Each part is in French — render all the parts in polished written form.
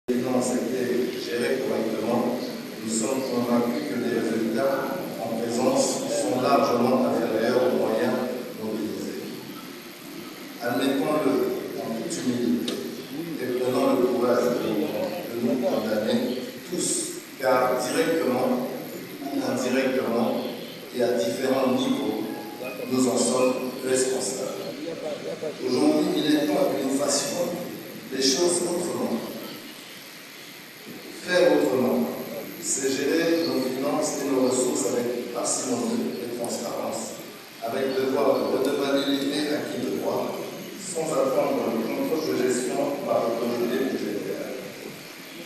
finances étaient gérées correctement, nous sommes convaincus que les résultats en présence sont largement inférieurs aux moyens mobilisés. Admettons-le en toute humilité et prenons le courage de nous condamner tous, car directement ou indirectement et à différents niveaux, nous en sommes responsables. Aujourd'hui, il est temps que nous fassions les choses autrement. Faire autrement, c'est gérer nos finances et nos ressources avec parcimonie et transparence, avec devoir de redevabilité à qui de droit, sans attendre le contrôle de gestion par l'autorité budgétaire.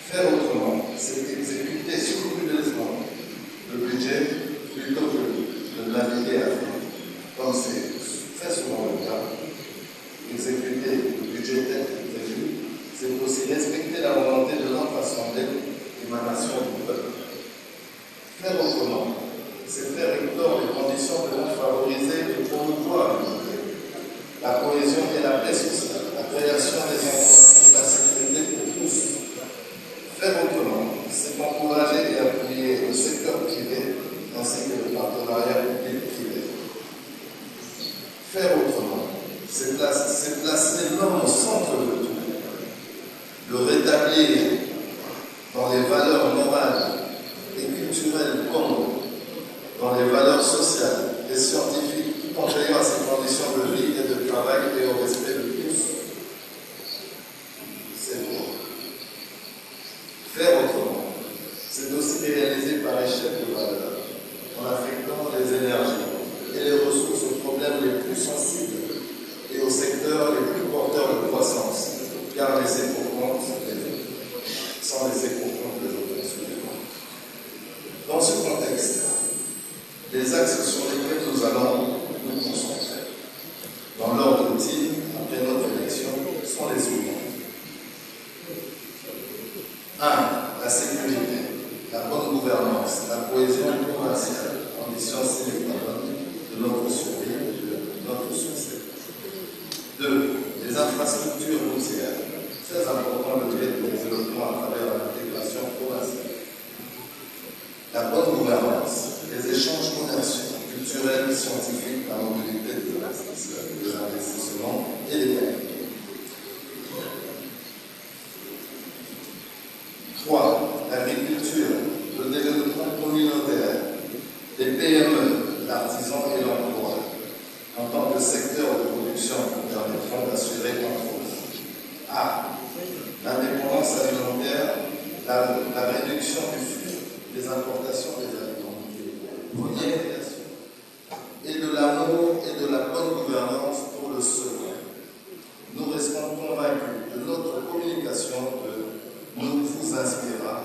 Faire autrement, c'est exécuter scrupuleusement le budget plutôt que de naviguer à fond, comme c'est très souvent le cas. Exécuter le budget tel que prévu, c'est aussi respecter la volonté de notre Assemblée, émanation du peuple. Faire autrement, c'est faire éclore les conditions devant favoriser et promouvoir la cohésion et la paix sociale, la création des emplois et la sécurité pour tous. Faire autrement, c'est encourager et appuyer le secteur privé ainsi que le partenariat public-privé. Faire autrement, c'est placer l'homme au centre de tout, le rétablir dans les valeurs morales et culturelles comme dans les valeurs sociales et scientifiques, tout en veillant à ses conditions de vie et de travail et au respect de tous. C'est bon. Faire autrement, c'est aussi réaliser par échelle de valeur, en affectant les énergies et les ressources aux problèmes les plus sensibles et aux secteurs les plus porteurs de croissance, car les éco-comptes sans les éco-comptes des autres instruments. Dans ce contexte, les axes sur lesquels nous allons nous concentrer, dans l'ordre utile, après notre élection, sont les suivants. 1. La sécurité, la bonne gouvernance, la cohésion commerciale, condition sine qua non de notre survie et de notre succès. 2. Les infrastructures routières, très important le trait de développement à travers l'intégration commerciale. La bonne gouvernance, les échanges commerciaux, culturels, scientifiques, la mobilité des investissements et les capitaux. 3. L'agriculture, le développement communautaire, les PME, l'artisan et l'emploi, en tant que secteur de production permettant d'assurer entre autres A. L'indépendance alimentaire, la réduction du flux des importations des aliments, première création, et de l'amour et de la bonne gouvernance pour le second. Nous restons convaincus de notre communication nous vous inspirera,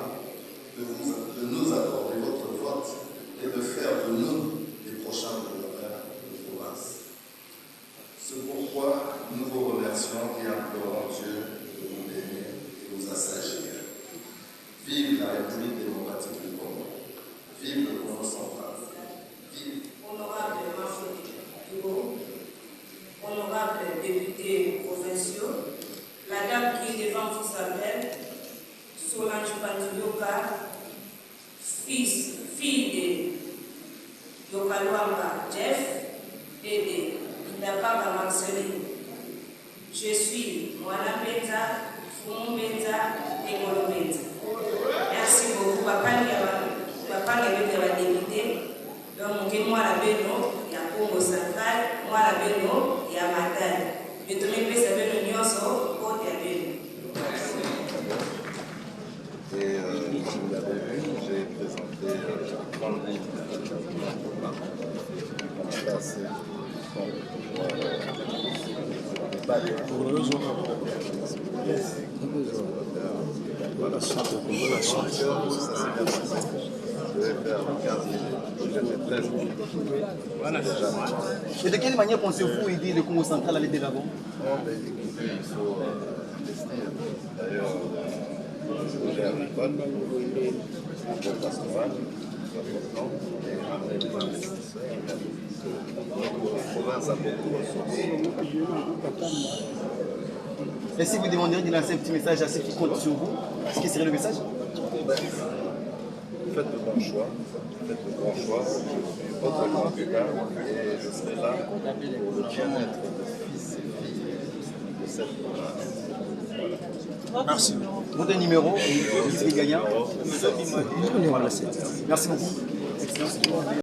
de nous accorder votre vote et de faire de nous les prochains gouverneurs de province. C'est pourquoi nous vous remercions et implorons Dieu de vous bénir et vous assagir. Vive la République démocratique du Congo. Vive le Congo central. Vive. Honorable Mafou Dugo, honorable député provinciaux, la dame qui devant vous s'appelle Solange Pandioka, fille de Yokalwamba Jeff et de Ndababa Marceline. Je suis Mwana Beta, Fumu Beta et Molo Beta. Merci beaucoup. Papa est la député. Donc, moi la Beno, il y a Congo central, moi la Beno, il y a Matane. Mais tout le monde peut savoir l'union sur côté à Beno. Et vous l'avez vu, j'ai présenté 30 livres. Voilà, Je vais faire 15 minutes, j'ai fait 13 minutes. Voilà. Et de quelle manière pensez-vous aider le Congo central à aller de l'avant? Écoutez, il faut investir. D'ailleurs, le projet agricole, le projet pastoral, c'est important, et ramener des investisseurs. La province a beaucoup de ressources. Et si vous demanderiez de lancer un petit message à ceux qui comptent sur vous, ce qui serait le message? Faites de bons choix. Faites de bons choix. Je suis votre candidat et je serai là pour le bien-être de fils et filles de cette province. Voilà. Merci. Votre numéro et qui gagnant. Voilà. Merci beaucoup. Excellence.